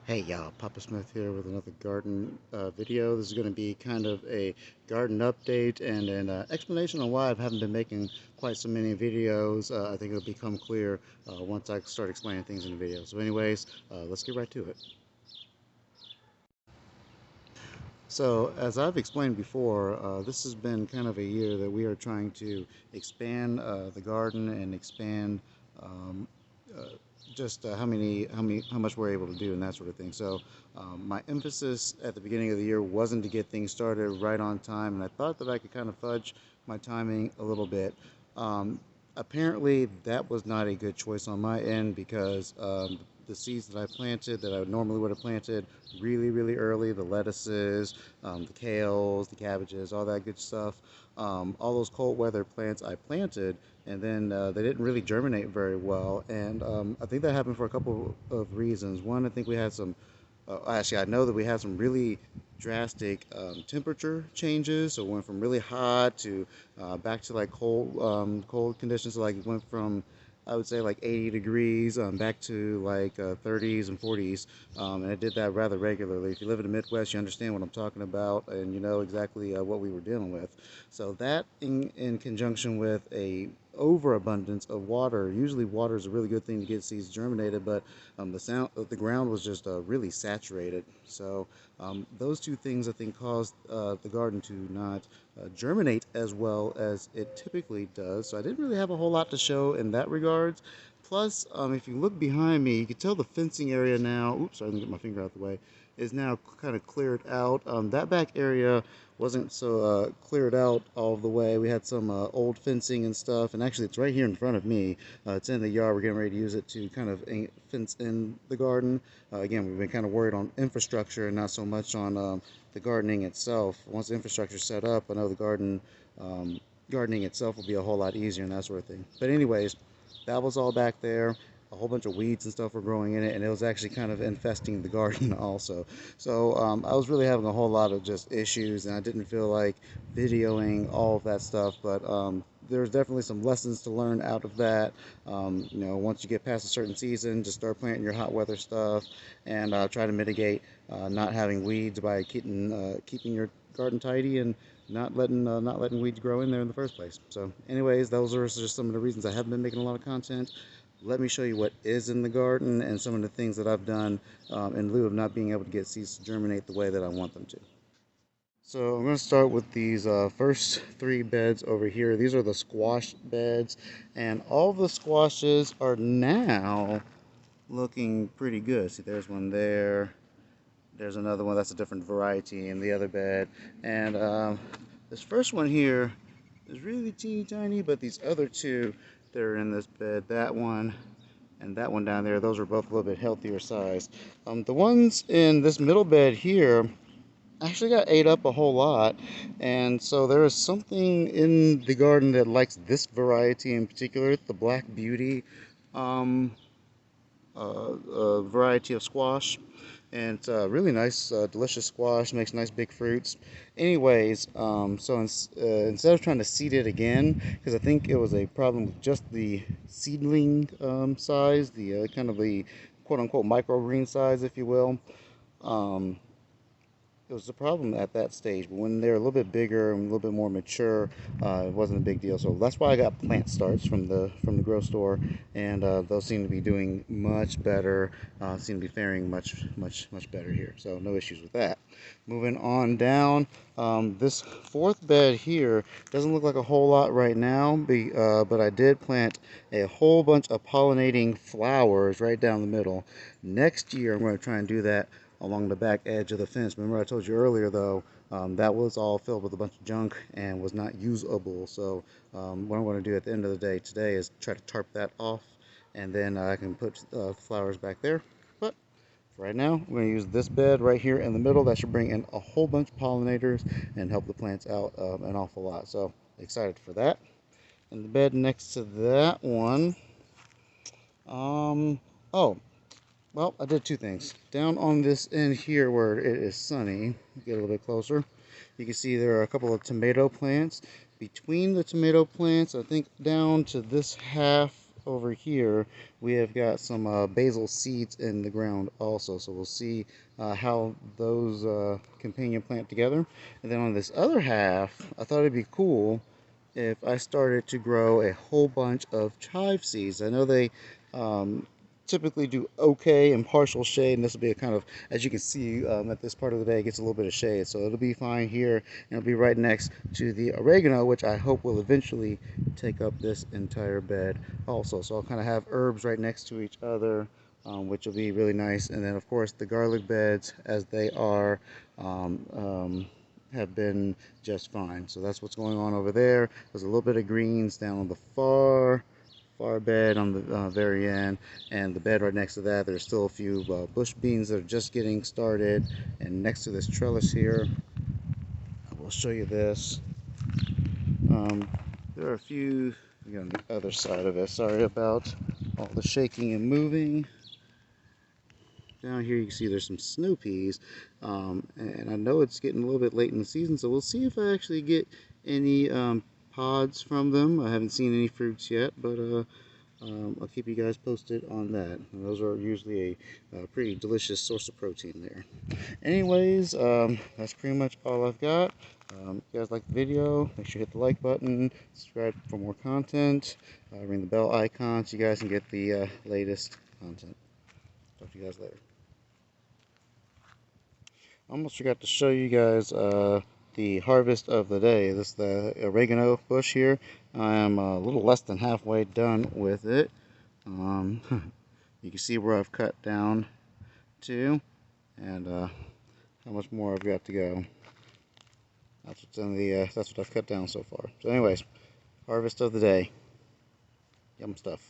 Hey y'all, Papa Smith here with another garden video. This is going to be kind of a garden update and an explanation on why I haven't been making quite so many videos. I think it'll become clear once I start explaining things in the video. So anyways, let's get right to it. So as I've explained before, this has been kind of a year that we are trying to expand the garden and expand um, uh, just how much we're able to do and that sort of thing. So my emphasis at the beginning of the year wasn't to get things started right on time, and I thought that I could kind of fudge my timing a little bit. Um, Apparently, that was not a good choice on my end because the seeds that I planted that I normally would have planted really early, the lettuces, the kales, the cabbages, all that good stuff, all those cold weather plants I planted, and then they didn't really germinate very well. And I think that happened for a couple of reasons. One, I think we had some actually, I know that we had some really drastic temperature changes. So it went from really hot to back to like cold conditions. So like it went from, I would say, like 80 degrees back to like 30s and 40s. And it did that rather regularly. If you live in the Midwest, you understand what I'm talking about, and you know exactly what we were dealing with. So that, in conjunction with a overabundance of water. Usually, water is a really good thing to get seeds germinated, but the ground was just really saturated. So those two things I think caused the garden to not germinate as well as it typically does. So I didn't really have a whole lot to show in that regards. Plus, if you look behind me, you can tell the fencing area now. Oops, sorry, let me get my finger out the way. Is now kind of cleared out. That back area wasn't so cleared out all the way. We had some old fencing and stuff, and actually, it's right here in front of me. It's in the yard. We're getting ready to use it to kind of fence in the garden. Again, we've been kind of worried on infrastructure and not so much on the gardening itself. Once the infrastructure is set up, I know the um, gardening itself will be a whole lot easier and that sort of thing. But anyways, that was all back there. A whole bunch of weeds and stuff were growing in it, and it was actually kind of infesting the garden also. So I was really having a whole lot of just issues, and I didn't feel like videoing all of that stuff. But there's definitely some lessons to learn out of that. You know, once you get past a certain season, just start planting your hot weather stuff, and try to mitigate not having weeds by keeping your garden tidy and not letting weeds grow in there in the first place. So, anyways, those are just some of the reasons I haven't been making a lot of content. Let me show you what is in the garden and some of the things that I've done in lieu of not being able to get seeds to germinate the way that I want them to. So I'm going to start with these first three beds over here. These are the squash beds, and all the squashes are now looking pretty good. See, there's one there. There's another one that's a different variety in the other bed. And this first one here is really teeny tiny, but these other two that are in this bed, that one and that one down there, those are both a little bit healthier size. The ones in this middle bed here actually got ate up a whole lot, and so there is something in the garden that likes this variety in particular, the Black Beauty um, variety of squash. And it's a really nice, delicious squash, makes nice big fruits. Anyways, instead of trying to seed it again, because I think it was a problem with just the seedling size, the kind of the quote unquote microgreen size, if you will. Um, it was a problem at that stage, but when they're a little bit bigger and a little bit more mature, it wasn't a big deal. So that's why I got plant starts from the grow store, and those seem to be doing much better. Seem to be faring much better here. So no issues with that. Moving on down, this fourth bed here doesn't look like a whole lot right now, but I did plant a whole bunch of pollinating flowers right down the middle. Next year, I'm going to try and do that along the back edge of the fence. Remember I told you earlier though, that was all filled with a bunch of junk and was not usable. So what I'm going to do at the end of the day today is try to tarp that off, and then I can put flowers back there. But for right now, I'm going to use this bed right here in the middle. That should bring in a whole bunch of pollinators and help the plants out an awful lot. So excited for that. And the bed next to that one, oh, well, I did two things. Down on this end here where it is sunny, get a little bit closer, you can see there are a couple of tomato plants. Between the tomato plants, I think down to this half over here, we have got some basil seeds in the ground also. So we'll see how those companion plant together. And then on this other half, I thought it'd be cool if I started to grow a whole bunch of chive seeds. I know they um, typically do okay in partial shade, and this will be a kind of, as you can see at this part of the day, it gets a little bit of shade, so it'll be fine here, and it'll be right next to the oregano, which I hope will eventually take up this entire bed also. So I'll kind of have herbs right next to each other, which will be really nice. And then of course the garlic beds, as they are, um, um, have been just fine. So that's what's going on over there. There's a little bit of greens down on the far bed on the very end, and the bed right next to that, there's still a few bush beans that are just getting started. And next to this trellis here, I will show you this. um, there are a few on the other side of it. Sorry about all the shaking and moving. Down here you can see there's some snow peas, and I know it's getting a little bit late in the season, so we'll see if I actually get any pods from them. I haven't seen any fruits yet, but I'll keep you guys posted on that. And those are usually a pretty delicious source of protein there. Anyways, that's pretty much all I've got. If you guys like the video, make sure you hit the like button, subscribe for more content, ring the bell icon so you guys can get the latest content. Talk to you guys later. I almost forgot to show you guys the harvest of the day. This is the oregano bush here. I am a little less than halfway done with it. You can see where I've cut down to, and how much more I've got to go. That's what's in the that's what I've cut down so far. So anyways, harvest of the day. Yum stuff.